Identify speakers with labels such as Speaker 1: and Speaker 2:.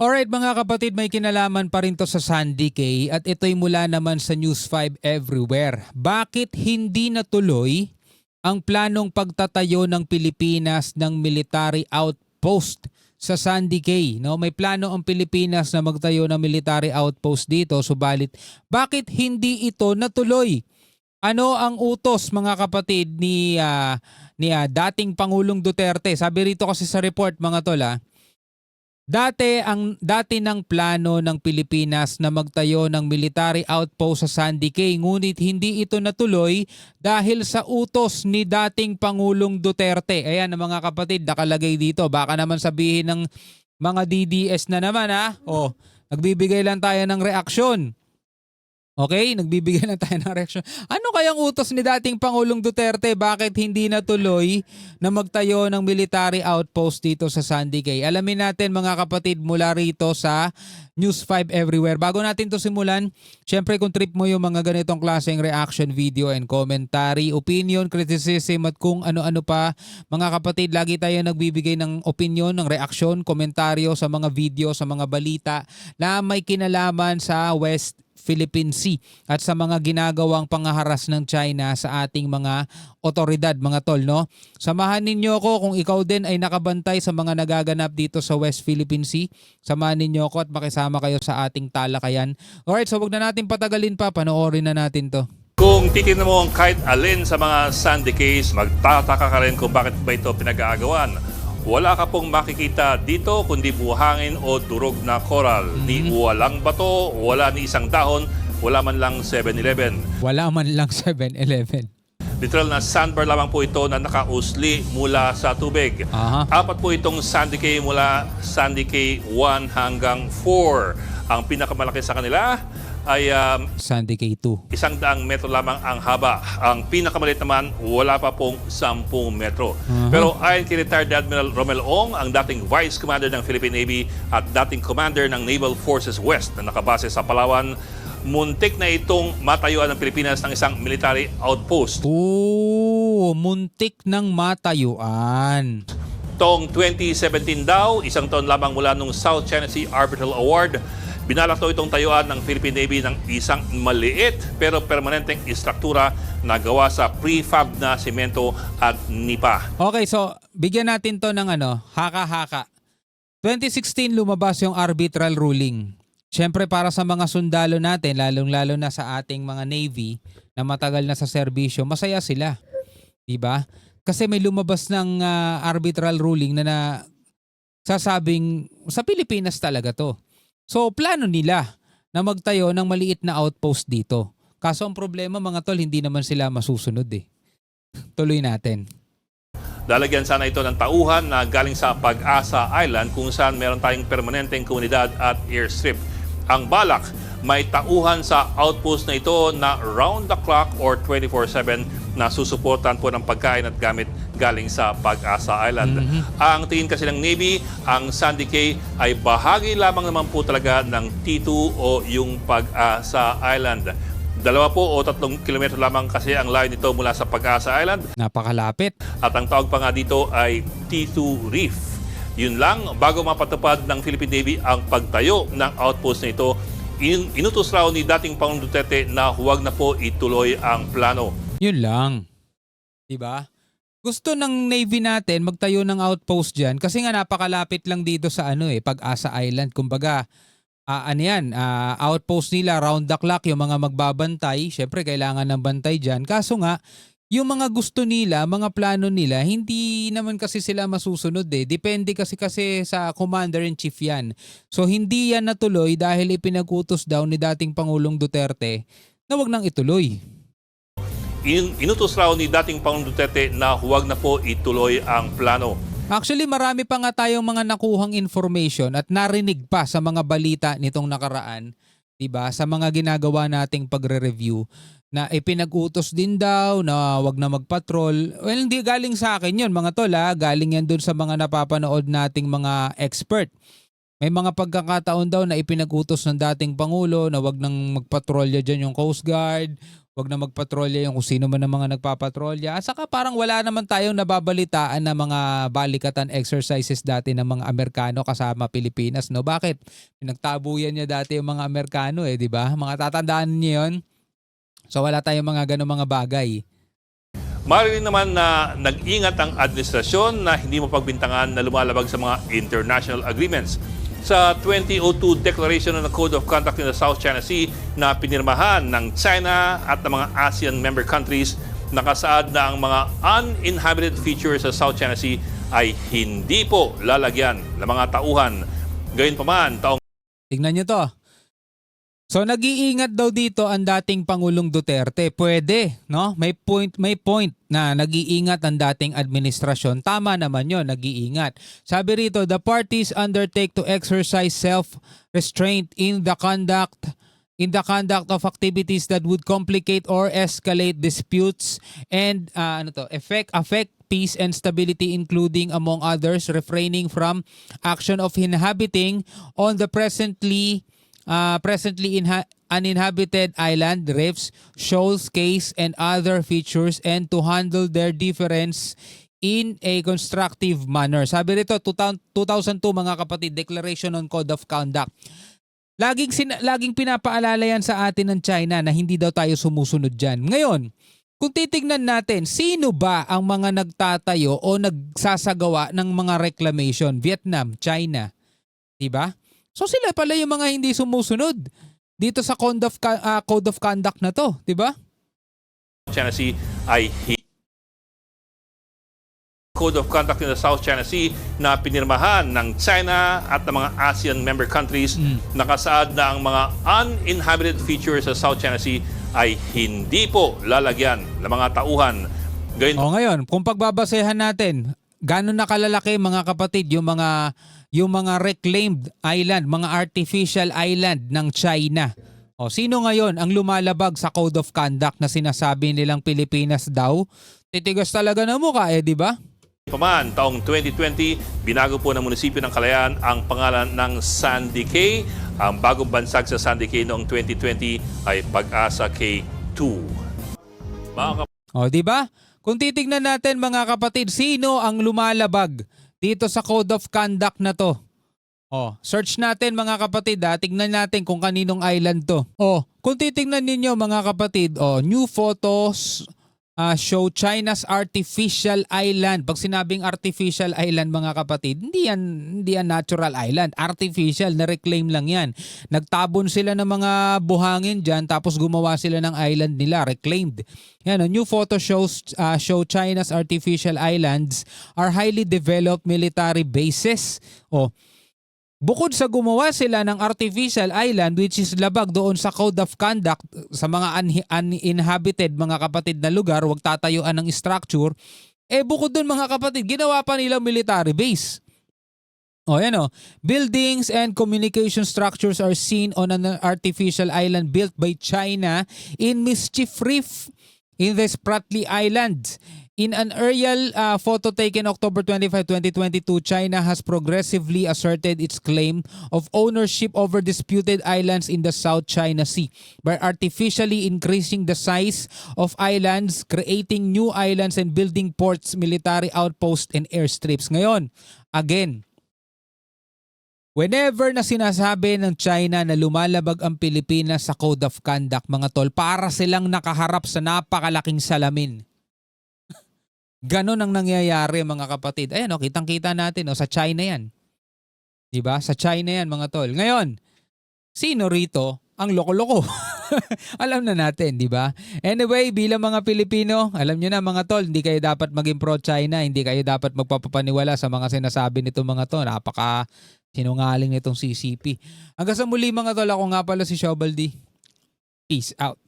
Speaker 1: Alright mga kapatid, may kinalaman pa rin to sa Sandy Cay at ito'y mula naman sa News 5 Everywhere. Bakit hindi natuloy ang planong pagtatayo ng Pilipinas ng military outpost sa Sandy Cay? No, may plano ang Pilipinas na magtayo ng military outpost dito, subalit bakit hindi ito natuloy? Ano ang utos mga kapatid ni dating Pangulong Duterte? Sabi rito kasi sa report mga tol. Dati ng plano ng Pilipinas na magtayo ng military outpost sa Sandy Cay, ngunit hindi ito natuloy dahil sa utos ni dating Pangulong Duterte. Ayan mga kapatid, nakalagay dito. Baka naman sabihin ng mga DDS na naman nagbibigay lang tayo ng reaksyon. Okay, nagbibigay na tayo ng reaksyon. Ano kayang utos ni dating Pangulong Duterte? Bakit hindi natuloy na magtayo ng military outpost dito sa Sandy Cay? Alamin natin mga kapatid mula rito sa News 5 Everywhere. Bago natin to simulan, syempre kung trip mo yung mga ganitong klaseng reaction video and commentary, opinion, criticism at kung ano-ano pa, mga kapatid, lagi tayo nagbibigay ng opinion, ng reaksyon, komentaryo sa mga video, sa mga balita na may kinalaman sa West Philippine Sea at sa mga ginagawang pangaharas ng China sa ating mga otoridad, mga tol, no? Samahan ninyo ako kung ikaw din ay nakabantay sa mga nagaganap dito sa West Philippine Sea. Samahan ninyo ako at makisama kayo sa ating talakayan. Alright, so wag na natin patagalin pa, panoorin na natin to.
Speaker 2: Kung titignan mo ang kahit alin sa mga Sandy Cays, magtataka ka rin kung bakit ba ito pinag-aagawan. Wala ka pong makikita dito kundi buhangin o durog na coral. Ni walang bato, wala ni isang dahon, wala man lang 7-Eleven.
Speaker 1: Wala man lang 7-Eleven.
Speaker 2: Literal na sandbar lamang po ito na nakausli mula sa tubig. Apat po itong Sandy Cay mula Sandy Cay 1 hanggang 4. Ang pinakamalaki sa kanila ay
Speaker 1: Sandy Cay 2.
Speaker 2: 100 metro lamang ang haba. Ang pinakamalit naman, wala pa pong 10 metro. Pero ayon kay retired Admiral Romel Ong, ang dating Vice Commander ng Philippine Navy at dating Commander ng Naval Forces West na nakabase sa Palawan, muntik na itong matayuan ng Pilipinas ng isang military outpost.
Speaker 1: Muntik ng matayuan.
Speaker 2: Tong 2017 daw, isang taon lamang mula nung South China Sea Arbitral Award, binalak daw itong tayuan ng Philippine Navy ng isang maliit pero permanenteng istruktura na gawa sa prefab na simento at nipa.
Speaker 1: Okay, so bigyan natin to ng haka-haka. 2016 lumabas yung arbitral ruling. Siyempre para sa mga sundalo natin, lalong-lalo na sa ating mga Navy na matagal na sa serbisyo, masaya sila. Diba? Kasi may lumabas ng arbitral ruling na sasabing sa Pilipinas talaga to. So plano nila na magtayo ng maliit na outpost dito. Kaso ang problema mga tol, hindi naman sila masusunod eh. Tuloy natin.
Speaker 2: Lalagyan sana ito ng tauhan na galing sa Pag-asa Island kung saan meron tayong permanenteng komunidad at airstrip. Ang balak, may tauhan sa outpost na ito na round the clock or 24/7 na susuportan po ng pagkain at gamit galing sa Pag-asa Island. Ang tingin kasi ng Navy, ang Sandy Cay ay bahagi lamang naman po talaga ng T2 o yung Pag-asa Island. 2 o 3 kilometro lamang kasi ang layo nito mula sa Pag-asa Island.
Speaker 1: Napakalapit.
Speaker 2: At ang tawag pa nga dito ay T2 Reef. Yun lang, bago mapatupad ng Philippine Navy ang pagtayo ng outpost na ito, inutos raw ni dating Pangulong Duterte na huwag na po ituloy ang plano.
Speaker 1: Yun lang. Diba? Gusto ng Navy natin magtayo ng outpost dyan kasi nga napakalapit lang dito sa Pag-asa Island. Kumbaga, outpost nila round the clock, yung mga magbabantay. Syempre, kailangan ng bantay dyan. Kaso nga, yung mga gusto nila, mga plano nila, hindi naman kasi sila masusunod eh. Depende kasi sa Commander-in-Chief yan. So, hindi yan natuloy dahil ipinag-utos daw ni dating Pangulong Duterte na wag nang ituloy.
Speaker 2: Inutos raw ni dating Pangulong Duterte na huwag na po ituloy ang plano.
Speaker 1: Actually, marami pa nga tayong mga nakuhang information at narinig pa sa mga balita nitong nakaraan, 'di ba? Sa mga ginagawa nating pagre-review na ipinag-utos din daw na wag na magpatrol. Well, hindi galing sa akin 'yon, mga tol, galing yan dun sa mga napapanood nating mga expert. May mga pagkakataon daw na ipinag-utos ng dating Pangulo na wag nang magpatrolya dyan yung Coast Guard, wag na magpatrolya yung kung sino man ang mga nagpapatrolya. At saka parang wala naman tayong nababalitaan na mga balikatan exercises dati ng mga Amerikano kasama Pilipinas, no? Bakit? Pinagtabuyan niya dati yung mga Amerikano di ba? Mga tatandaan niyo yun. So wala tayong mga ganong mga bagay.
Speaker 2: Mariin naman na nag-ingat ang administrasyon na hindi mapagbintangan na lumalabag sa mga international agreements. Sa 2002 Declaration on the Code of Conduct in the South China Sea na pinirmahan ng China at ng mga ASEAN member countries, nakasaad na ang mga uninhabited features sa South China Sea ay hindi po lalagyan ng mga tauhan. Gayunpaman, taong
Speaker 1: Tingnan nyo to. So nag-iingat daw dito ang dating Pangulong Duterte. Pwede, no? May point na nag-iingat ang dating administrasyon. Tama naman 'yon, nag-iingat. Sabi rito, the parties undertake to exercise self-restraint in the conduct of activities that would complicate or escalate disputes and affect peace and stability, including among others refraining from action of inhabiting on the presently uninhabited island, reefs, shoals, cays, and other features, and to handle their difference in a constructive manner. Sabi rito, 2002 mga kapatid, Declaration on Code of Conduct. Laging pinapaalala yan sa atin ng China na hindi daw tayo sumusunod dyan. Ngayon, kung titignan natin, sino ba ang mga nagtatayo o nagsasagawa ng mga reclamation? Vietnam, China, diba? So sila pala yung mga hindi sumusunod dito sa Code of Conduct na to, di ba?
Speaker 2: China Sea ay Code of Conduct in the South China Sea na pinirmahan ng China at ng mga ASEAN member countries, nakasaad na ang mga uninhabited features sa South China Sea ay hindi po lalagyan ng mga tauhan.
Speaker 1: Ngayon, kung pagbabasehan natin, gano'n na kalalaki mga kapatid yung mga reclaimed island, mga artificial island ng China. Sino ngayon ang lumalabag sa Code of Conduct na sinasabi nilang Pilipinas daw? Titigas talaga ng mukha di ba?
Speaker 2: Paman, taong 2020, binago po ng munisipyo ng Kalayaan ang pangalan ng Sandy Cay. Ang bagong bansag sa Sandy Cay noong 2020 ay Pag-asa K2.
Speaker 1: Di ba? Kung titignan natin mga kapatid, sino ang lumalabag dito sa Code of Conduct na to? Search natin mga kapatid, tignan natin kung kaninong island to. Kung titignan ninyo mga kapatid, new photos show China's artificial island. Pag sinabing artificial island mga kapatid, hindi yan natural island. Artificial, na-reclaim lang yan. Nagtabon sila ng mga buhangin dyan tapos gumawa sila ng island nila, reclaimed. Yan, new photo show China's artificial islands are highly developed military bases. Bukod sa gumawa sila ng artificial island which is labag doon sa Code of Conduct sa mga uninhabited mga kapatid na lugar, huwag tatayuan ng structure, bukod doon mga kapatid, ginawa pa nilang military base. Buildings and communication structures are seen on an artificial island built by China in Mischief Reef in the Spratly Islands. In an aerial photo taken October 25, 2022, China has progressively asserted its claim of ownership over disputed islands in the South China Sea by artificially increasing the size of islands, creating new islands, and building ports, military outposts, and airstrips. Ngayon, again, whenever na sinasabi ng China na lumalabag ang Pilipinas sa Code of Conduct, mga tol, para silang nakaharap sa napakalaking salamin. Ganon ang nangyayari mga kapatid. Ayan kitang-kita natin sa China yan. Diba? Sa China yan mga tol. Ngayon, sino rito ang loko-loko? Alam na natin, diba? Anyway, bilang mga Pilipino, alam nyo na mga tol, hindi kayo dapat maging pro-China, hindi kayo dapat magpapaniwala sa mga sinasabi nito mga tol. Napaka sinungaling nitong CCP. Hanggang sa muli mga tol, ako nga pala si Shobaldi. Peace out.